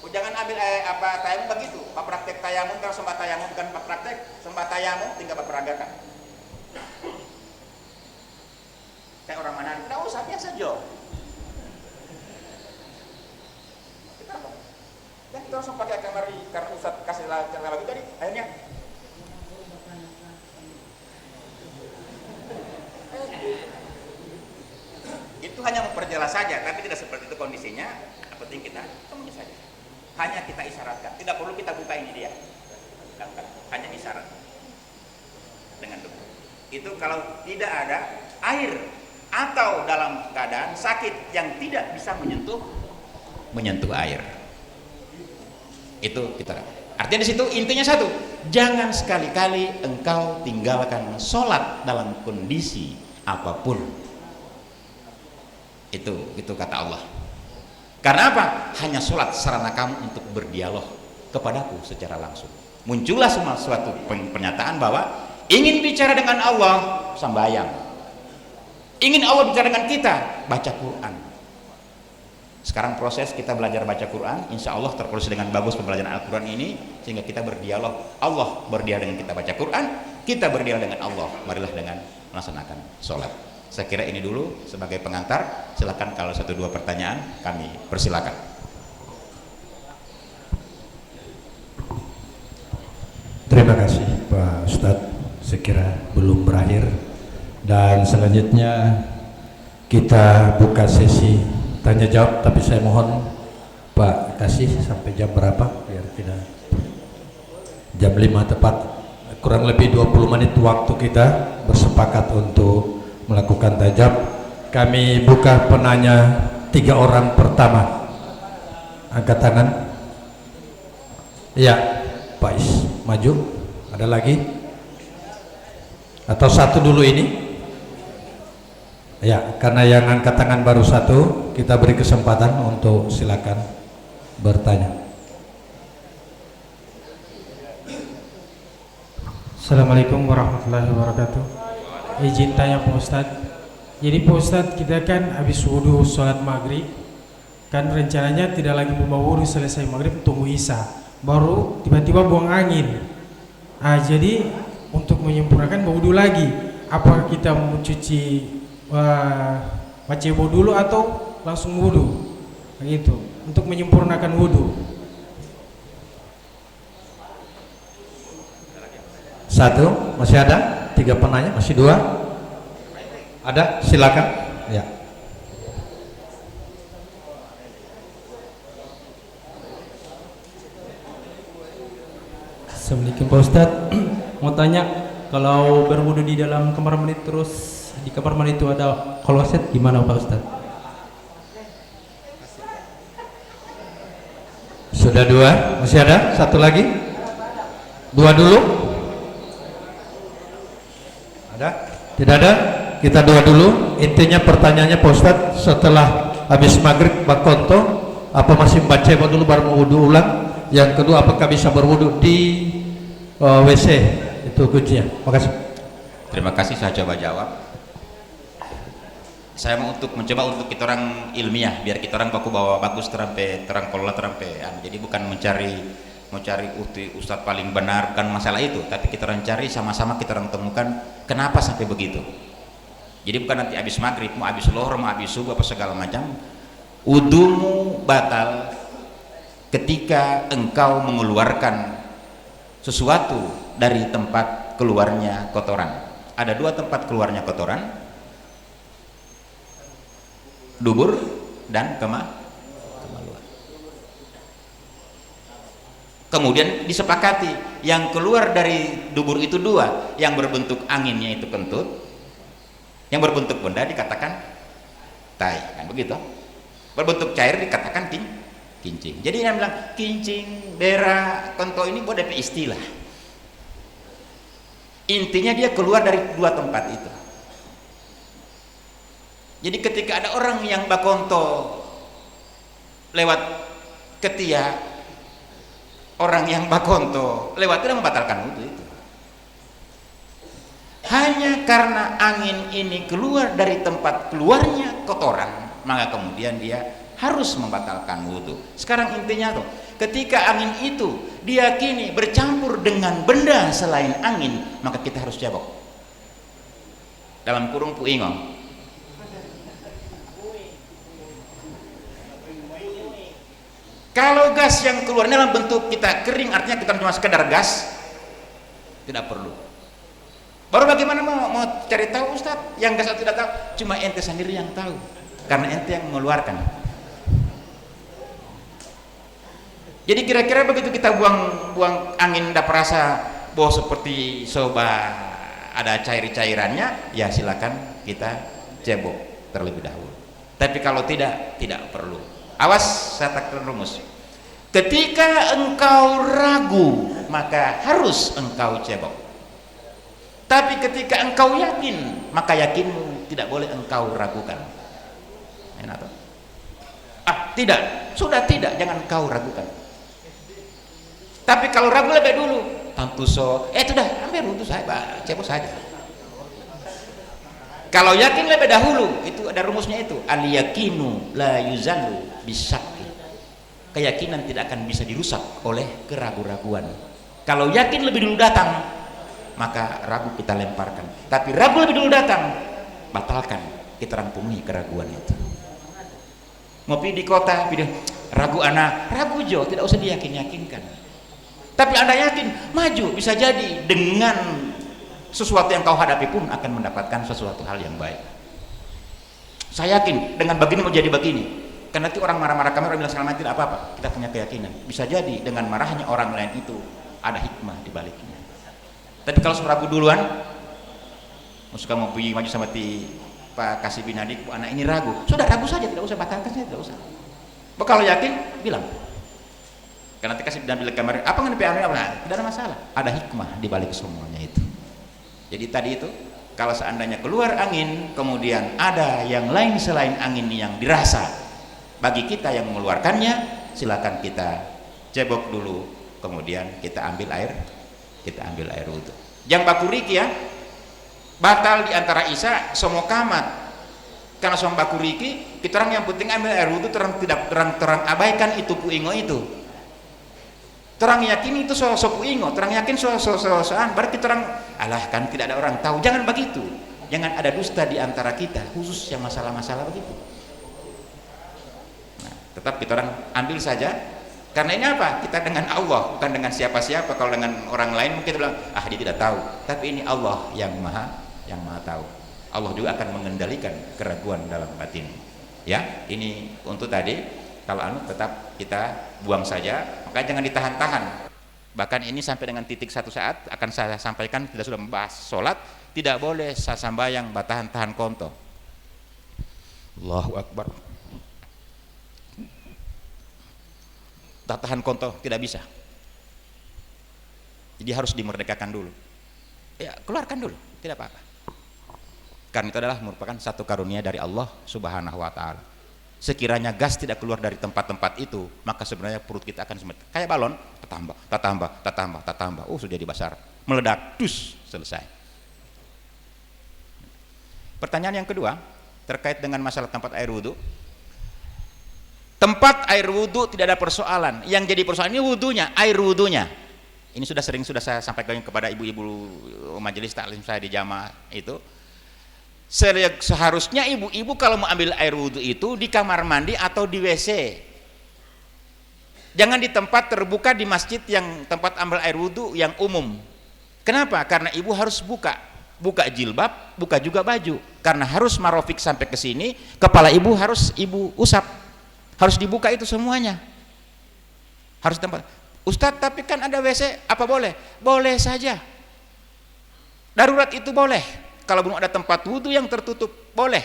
Oh, jangan ambil tayamum begitu. Pak praktek tayamum kalau sembah tayamum bukan pak praktek, sembah tayamum tinggal berperagakan. Kayak orang mana? Tidak usah, biasa aja. Dan kita langsung pakai kamari karena Ustaz kasih cara lagi tadi. Akhirnya itu hanya memperjelas saja, tapi tidak seperti itu kondisinya. Yang penting kita temunya saja. Hanya kita isyaratkan, tidak perlu kita buka ini dia. Hanya isyarat dengan debu. Itu kalau tidak ada air atau dalam keadaan sakit yang tidak bisa menyentuh air. Itu kita. Artinya di situ intinya satu, jangan sekali-kali engkau tinggalkan sholat dalam kondisi apapun. Itu kata Allah. Karena apa? Hanya sholat sarana kamu untuk berdialog kepadaku secara langsung. Muncullah semua suatu pernyataan bahwa ingin bicara dengan Allah, sembahyang. Ingin Allah bicara dengan kita, baca Quran. Sekarang proses kita belajar baca Quran, insya Allah terproses dengan bagus pembelajaran Al-Quran ini, sehingga kita berdialog. Allah berdialog dengan kita baca Quran, kita berdialog dengan Allah. Marilah dengan melaksanakan sholat. Saya kira ini dulu sebagai pengantar. Silakan kalau 1-2 pertanyaan kami persilakan. Terima kasih Pak Ustadz. Saya kira belum berakhir. Dan selanjutnya kita buka sesi tanya jawab, tapi saya mohon Pak kasih sampai jam berapa biar tidak jam 5 tepat, kurang lebih 20 menit waktu kita bersepakat untuk melakukan tajab. Kami buka penanya 3 orang pertama. Angkat tangan. Ya, Pak Is, maju. Ada lagi? Atau satu dulu ini? Ya, karena yang angkat tangan baru 1, kita beri kesempatan untuk silakan bertanya. Assalamualaikum warahmatullahi wabarakatuh. Izin tanya Pak Ustadz. Jadi Pak Ustadz, kita kan habis wudhu sholat maghrib, kan rencananya tidak lagi mau wudhu selesai maghrib tunggu isya, baru tiba-tiba buang angin. Jadi untuk menyempurnakan wudhu lagi, apakah kita mencuci wajib dulu atau langsung wudhu? Begitu, untuk menyempurnakan wudhu. 1, masih ada? 3 penanya, masih 2? Ada? Silakan. Ya. Assalamualaikum Pak Ustadz. Mau tanya, kalau berwudu di dalam kamar mandi terus di kamar mandi itu ada kloset, gimana Pak Ustadz? Sudah 2, masih ada? 1 lagi? 2 dulu? Ada? Tidak ada? Kita 2 dulu. Intinya pertanyaannya Pak Ustadz, setelah habis maghrib bakonto, apa masih membaca dulu baru mau wudu ulang? Yang kedua, apakah bisa berwudu di WC? Itu kuncinya. Makasih. Terima kasih, saya coba jawab. Saya mau mencoba untuk kita orang ilmiah, biar kita orang baku bawa bagus terang pola terampe. Jadi bukan mencari ustadz paling benar, bukan masalah itu, tapi kita orang cari sama-sama, kita orang temukan kenapa sampai begitu. Jadi bukan nanti habis maghrib, mau habis lohor, mau habis subuh apa segala macam, wudumu batal ketika engkau mengeluarkan sesuatu dari tempat keluarnya kotoran. Ada dua tempat keluarnya kotoran, dubur dan kemaluan. Kemudian disepakati yang keluar dari dubur itu dua, yang berbentuk anginnya itu kentut, yang berbentuk benda dikatakan tai, kan begitu. Berbentuk cair dikatakan kincing. Jadi yang bilang kincing, berak, kentut ini buat DP istilah. Intinya dia keluar dari dua tempat itu. Jadi ketika ada orang yang bakonto lewat ketiak, orang yang bakonto lewat tidak membatalkan wudu itu. Hanya karena angin ini keluar dari tempat keluarnya kotoran, maka kemudian dia harus membatalkan wudu. Sekarang intinya tuh, ketika angin itu diyakini bercampur dengan benda selain angin, maka kita harus cebok. Dalam kurung puingong. Kalau gas yang keluar dalam bentuk kita kering, artinya kita cuma sekedar gas, tidak perlu. Baru bagaimana mau cari tahu Ustaz? Yang gas atau tidak tahu, cuma ente sendiri yang tahu, karena ente yang mengeluarkan. Jadi kira-kira begitu kita buang angin, dapat rasa bahwa seperti soba ada cairannya, ya silakan kita cebok terlebih dahulu. Tapi kalau tidak perlu. Awas, saya takkan rumus. Ketika engkau ragu, maka harus engkau cebok. Tapi ketika engkau yakin, maka yakinmu tidak boleh engkau ragukan. Enak toh? Tidak, sudah tidak, jangan engkau ragukan. Tapi kalau ragu lebih dulu, tantuso, sudah ambil untuk saya, cebok saja. Kalau yakin lebih dahulu, itu ada rumusnya itu, al yakinu la yuzanu bisakki. Keyakinan tidak akan bisa dirusak oleh keraguan-raguan. Kalau yakin lebih dulu datang, maka ragu kita lemparkan. Tapi ragu lebih dulu datang, batalkan, kita rampungin keraguan itu. Ngopi di kota, ragu anak, ragu jo, tidak usah diyakinkan. Tapi anda yakin, maju, bisa jadi dengan sesuatu yang kau hadapi pun akan mendapatkan sesuatu hal yang baik. Saya yakin dengan begini mau jadi begini. Karena nanti orang marah-marah kami, orang bilang selama tidak apa-apa. Kita punya keyakinan. Bisa jadi dengan marahnya orang lain itu ada hikmah di baliknya. Tapi kalau ragu duluan, suka mau pergi maju sama Pak Kasih bin Adik, anak ini ragu. Sudah ragu saja, tidak usah batalkan saja, tidak usah. Kalau yakin, bilang. Karena nanti Kasih bin Adik kemarin, apa nggak tidak ada masalah. Ada hikmah di balik semuanya itu. Jadi tadi itu, kalau seandainya keluar angin, kemudian ada yang lain selain angin yang dirasa bagi kita yang mengeluarkannya, silakan kita cebok dulu, kemudian kita ambil air wudu. Yang bakuriki ya, batal di antara isya semua kamat. Karena som bakuriki, kita orang yang penting ambil air wudu, terang abaikan itu puingo itu. Terang yakin itu so puingo, terang yakin soan, berarti kita orang alah kan tidak ada orang tahu. Jangan begitu. Jangan ada dusta di antara kita, khusus yang masalah-masalah begitu. Nah, tetap kita orang ambil saja. Karena ini apa? Kita dengan Allah, bukan dengan siapa-siapa. Kalau dengan orang lain mungkin kita bilang, dia tidak tahu. Tapi ini Allah yang maha tahu. Allah juga akan mengendalikan keraguan dalam batin. Ya, ini untuk tadi. Kalau tetap kita buang saja, maka jangan ditahan-tahan. Bahkan ini sampai dengan titik satu saat akan saya sampaikan, kita sudah membahas sholat, tidak boleh sasambayang batahan-tahan konto. Allahu Akbar. Tahan konto tidak bisa. Jadi harus dimerdekakan dulu. Ya, keluarkan dulu, tidak apa-apa. Karena itu adalah merupakan satu karunia dari Allah Subhanahu wa taala. Sekiranya gas tidak keluar dari tempat-tempat itu, maka sebenarnya perut kita akan seperti kayak balon, tambah. Sudah dibasar, meledak, selesai. Pertanyaan yang kedua terkait dengan masalah tempat air wudu. Tempat air wudu tidak ada persoalan. Yang jadi persoalan ini wudunya, air wudunya. Ini sudah saya sampaikan kepada ibu-ibu majelis taklim saya di jamaah itu. Seharusnya ibu-ibu kalau mau ambil air wudhu itu di kamar mandi atau di WC. Jangan di tempat terbuka di masjid yang tempat ambil air wudhu yang umum. Kenapa? Karena ibu harus buka jilbab, buka juga baju. Karena harus marofik sampai ke sini, kepala ibu harus ibu usap. Harus dibuka itu semuanya. Harus tempat. Ustadz, tapi kan ada WC, apa boleh? Boleh saja. Darurat itu boleh. Kalau belum ada tempat wudhu yang tertutup, boleh.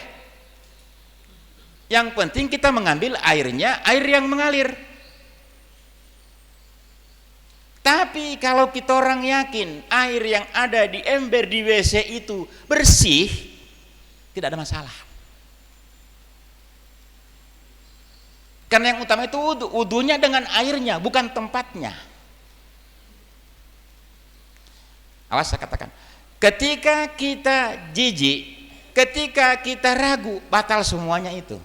Yang penting kita mengambil airnya, air yang mengalir. Tapi kalau kita orang yakin air yang ada di ember di WC itu bersih, tidak ada masalah. Karena yang utama itu wudhu, wudhunya dengan airnya, bukan tempatnya. Awas saya katakan, ketika kita jijik, ketika kita ragu, batal semuanya itu.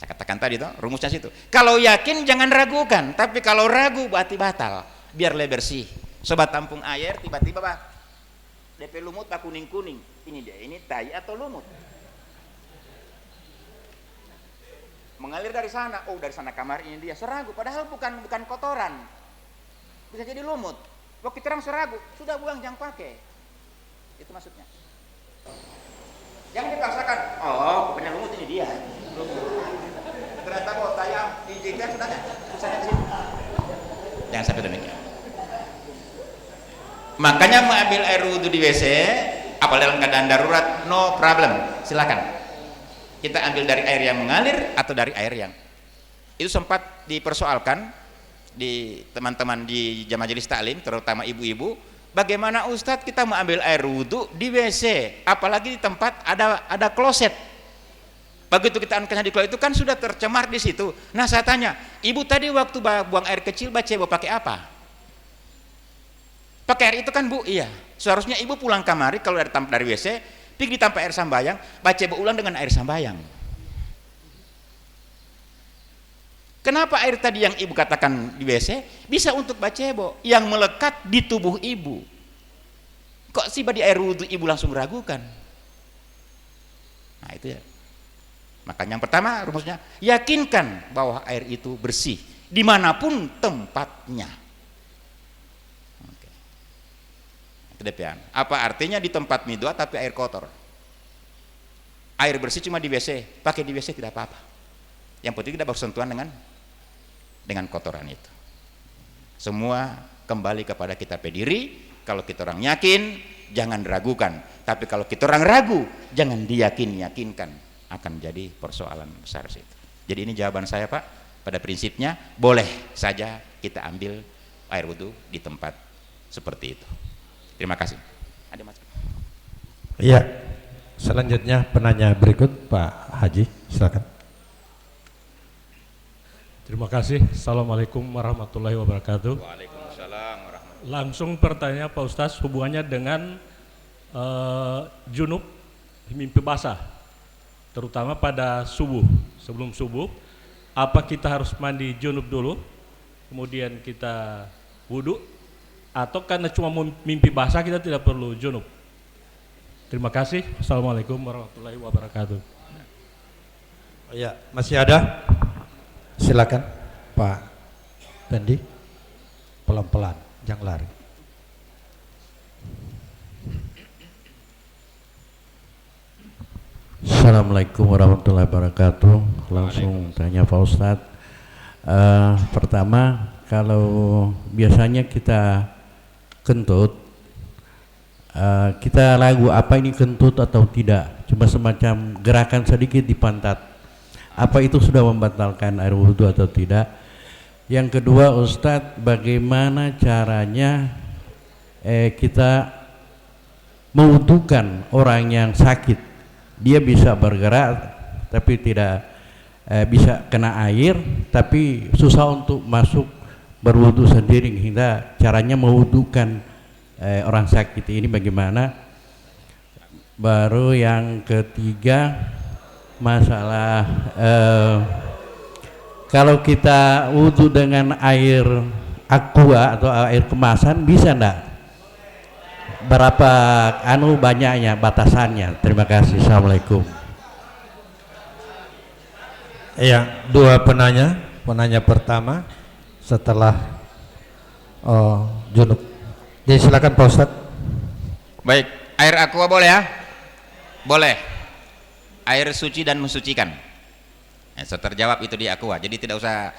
Saya katakan tadi toh, rumusnya situ. Kalau yakin jangan ragukan, tapi kalau ragu berarti batal. Biar lebih bersih. Sobat tampung air tiba-tiba Pak, DP lumut Pak kuning-kuning. Ini dia, ini tai atau lumut? Mengalir dari sana, oh dari sana kamar ini dia seragu, padahal bukan kotoran. Bisa jadi lumut. Waktu terang seragu, sudah buang jangan pakai. Itu maksudnya. Jangan dipaksakan. Oh, pokoknya lumut ini dia. Ternyata kok tayang diizinkan sudahnya. Misalnya di sini. Jangan sampai demikian. Makanya mengambil air wudhu di WC, apalagi dalam keadaan darurat, no problem. Silakan. Kita ambil dari air yang mengalir atau dari air yang itu sempat dipersoalkan di teman-teman di majelis taklim, terutama ibu-ibu, bagaimana Ustadz kita mengambil air wudhu di WC, apalagi di tempat ada kloset. Begitu kita angkatnya di kloset itu kan sudah tercemar di situ. Nah saya tanya, ibu tadi waktu buang air kecil baca pakai apa? Pakai air itu kan Bu? Iya. Seharusnya ibu pulang kamari kalau dari WC, pergi tanpa air sambayang, baca ulang dengan air sambayang. Kenapa air tadi yang ibu katakan di WC bisa untuk bacebo yang melekat di tubuh ibu? Kok tiba di air wudhu ibu langsung ragukan? Nah itu ya. Makanya yang pertama rumusnya, yakinkan bahwa air itu bersih dimanapun tempatnya. Oke. Itu DPN. Apa artinya di tempat midwa tapi air kotor? Air bersih cuma di WC, pakai di WC tidak apa-apa. Yang penting tidak bersentuhan dengan kotoran itu. Semua kembali kepada kita pediri. Kalau kita orang yakin, jangan ragukan. Tapi kalau kita orang ragu, jangan yakinkan. Akan jadi persoalan besar situ. Jadi ini jawaban saya Pak. Pada prinsipnya boleh saja kita ambil air wudhu di tempat seperti itu. Terima kasih. Ada mas? Iya. Selanjutnya penanya berikut Pak Haji, silakan. Terima kasih. Assalamualaikum warahmatullahi wabarakatuh. Waalaikumsalam warahmatullahi. Langsung pertanyaan Pak Ustadz hubungannya dengan junub mimpi basah, terutama pada subuh. Sebelum subuh, apa kita harus mandi junub dulu, kemudian kita wudhu, atau karena cuma mimpi basah kita tidak perlu junub? Terima kasih. Assalamualaikum warahmatullahi wabarakatuh. Ya, masih ada? Silakan Pak Pendi, pelan-pelan, jangan lari. Assalamualaikum warahmatullahi wabarakatuh. Langsung tanya Pak Ustadz. Pertama, kalau biasanya kita kentut, kita ragu apa ini kentut atau tidak, cuma semacam gerakan sedikit di pantat. Apa itu sudah membatalkan air wudhu atau tidak? Yang kedua Ustadz, bagaimana caranya kita mewudhukan orang yang sakit? Dia bisa bergerak tapi tidak bisa kena air, tapi susah untuk masuk berwudhu sendiri, hingga caranya mewudhukan orang sakit ini bagaimana? Baru yang ketiga, masalah kalau kita wudhu dengan air aqua atau air kemasan bisa enggak? berapa banyaknya batasannya? Terima kasih. Assalamualaikum. Ya, dua penanya. Penanya pertama setelah junub. Jadi silakan Pak Ustadz. Baik, air aqua boleh ya? Boleh. Air suci dan mensucikan. Ya, terjawab itu di aqua. Jadi tidak usah.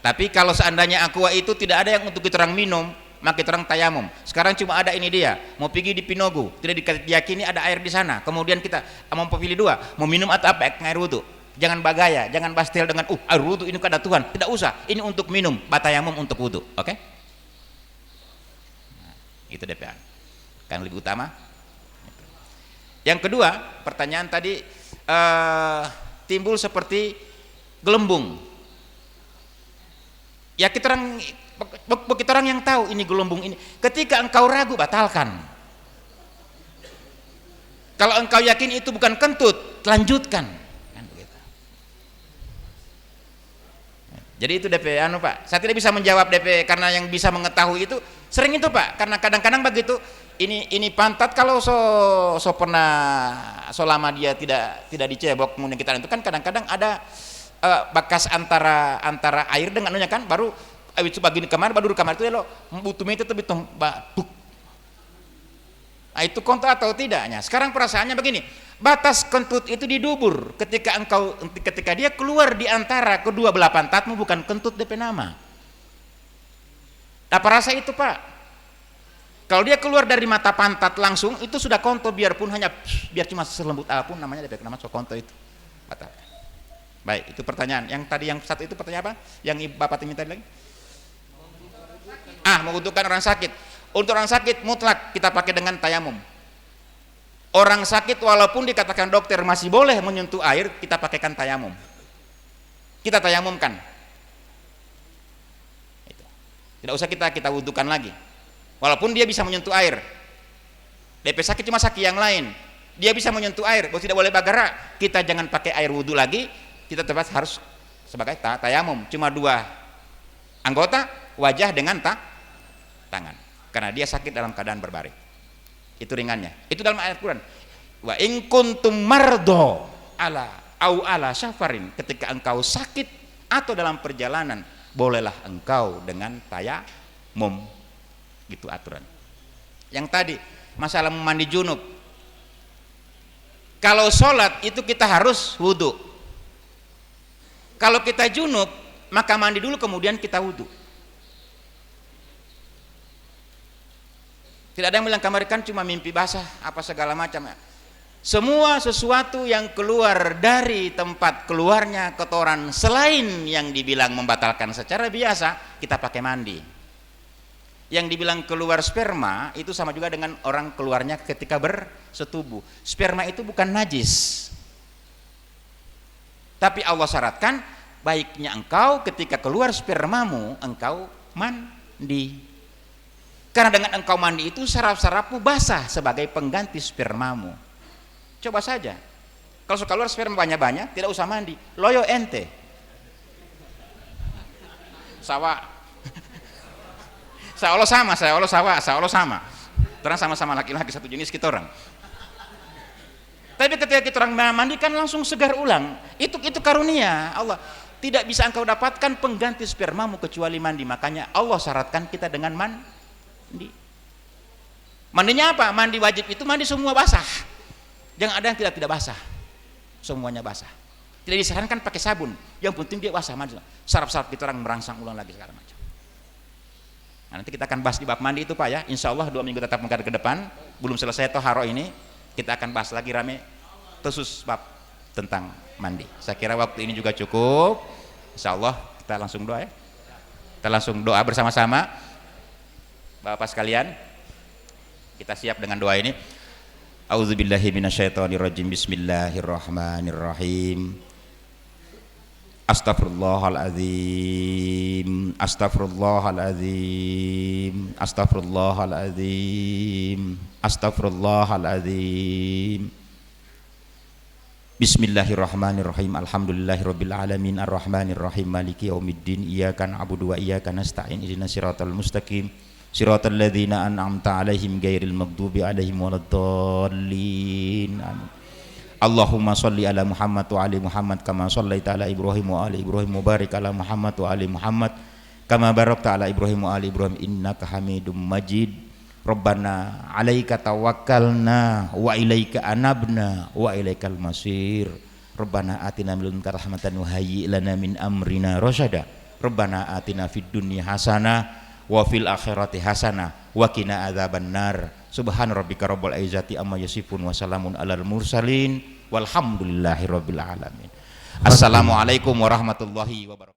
Tapi kalau seandainya aqua itu tidak ada yang untuk kita orang minum, maka kita orang tayamum. Sekarang cuma ada ini dia. Mau pergi di Pinogu, tidak diyakini ada air di sana. Kemudian kita mau pilih dua, mau minum atau apa? Air wudu. Jangan bagaya, jangan pastel dengan air wudu ini kada Tuhan. Tidak usah. Ini untuk minum, batayamum untuk wudu. Oke? Nah, itu DPA. Kan lebih utama. Yang kedua, pertanyaan tadi timbul seperti gelembung. Ya kita orang yang tahu ini gelembung ini. Ketika engkau ragu, batalkan. Kalau engkau yakin itu bukan kentut, lanjutkan. Jadi itu DP Pak. Saya tidak bisa menjawab DP karena yang bisa mengetahui itu sering itu Pak. Karena kadang-kadang begitu ini pantat kalau so pernah so lama dia tidak dicebok kemudian kita itu kan kadang-kadang ada bekas antara air dengan anunya kan baru itu bagian kamar baru kamar itu lo butuhnya itu betul buk. Nah, itu kontra atau tidaknya. Sekarang perasaannya begini. Batas kentut itu di dubur. Ketika dia keluar di antara kedua belah pantatmu bukan kentut DP nama. Apa rasa itu Pak? Kalau dia keluar dari mata pantat langsung itu sudah konto biar cuma selembut apapun namanya DP nama so konto itu. Batal. Baik, itu pertanyaan. Yang tadi yang satu itu pertanyaan apa? Yang Bapak minta lagi? Membutuhkan orang sakit. Untuk orang sakit mutlak kita pakai dengan tayamum. Orang sakit walaupun dikatakan dokter masih boleh menyentuh air, kita pakaikan tayamum. Kita tayamumkan. Itu. Tidak usah kita wudukan lagi. Walaupun dia bisa menyentuh air. DP sakit cuma sakit yang lain. Dia bisa menyentuh air, tidak boleh bergerak. Kita jangan pakai air wudu lagi. Kita tetap harus sebagai tayamum. Cuma dua anggota, wajah dengan tangan. Karena dia sakit dalam keadaan berbaring. Itu ringannya. Itu dalam ayat Quran. Wa in kuntum mardo ala syafarin, ketika engkau sakit atau dalam perjalanan, bolehlah engkau dengan tayamum. Gitu aturan. Yang tadi masalah mandi junub. Kalau sholat itu kita harus wudu. Kalau kita junub, maka mandi dulu kemudian kita wudu. Tidak ada yang bilang kamar kan cuma mimpi basah apa segala macam. Semua sesuatu yang keluar dari tempat keluarnya kotoran selain yang dibilang membatalkan secara biasa, kita pakai mandi. Yang dibilang keluar sperma itu sama juga dengan orang keluarnya ketika bersetubuh. Sperma itu bukan najis. Tapi Allah syaratkan baiknya engkau ketika keluar spermamu engkau mandi. Karena dengan engkau mandi itu saraf-sarafmu basah sebagai pengganti spermamu. Coba saja. Kalau suka keluar sperma banyak-banyak, tidak usah mandi. Loyo ente. Sawa. Saya Allah sama. Terang sama-sama laki-laki satu jenis kita orang. Tapi ketika kita orang mandi kan langsung segar ulang. Itu karunia Allah. Tidak bisa engkau dapatkan pengganti spermamu kecuali mandi. Makanya Allah syaratkan kita dengan mandi. Mandinya apa? Mandi wajib itu mandi semua basah. Jangan ada yang tidak basah. Semuanya basah. Tidak disarankan pakai sabun. Yang penting dia basah mandi. Saraf-saraf kita orang merangsang ulang lagi segala macam. Nah, nanti kita akan bahas di bab mandi itu Pak ya. Insya Allah 2 minggu tetap menghadap ke depan. Belum selesai toharo ini. Kita akan bahas lagi rame khusus bab tentang mandi. Saya kira waktu ini juga cukup. Insya Allah kita langsung doa ya. Kita langsung doa bersama-sama. Bapak sekalian, kita siap dengan doa ini. A'udzubillahi minasyaitonirrajim. Bismillahirrahmanirrahim. Astaghfirullahaladzim. Astaghfirullahaladzim. Astaghfirullahaladzim. Astaghfirullahaladzim. Bismillahirrahmanirrahim. Alhamdulillahirabbil alamin arrahmanirrahim maliki yaumiddin iyyaka na'budu wa iyyaka nasta'in ihdinas siratal mustaqim Siratal ladzina an'amta 'alaihim ghairil maghdubi 'alaihim waladdallin. Amin. Allahumma shalli ala Muhammad wa ali Muhammad kama shallaita ala Ibrahim wa ali Ibrahim, mubarik ala Muhammad wa ali Muhammad kama barakta ala Ibrahim wa ali Ibrahim innaka Hamidum Majid. Rabbana 'alaika tawakkalna wa ilaika anabna wa ilaikal masir. Rabbana atina min ladunka rahmatan wa hayyi' lana min amrina rasyada. Rabbana atina fid dunya hasanah wa fil akhirati hasanah wa qina adzabannar. Subhana rabbika rabbil izzati amma yasifun wa salamun alal mursalin walhamdulillahi rabbil alamin. Assalamualaikum warahmatullahi wabarakatuh.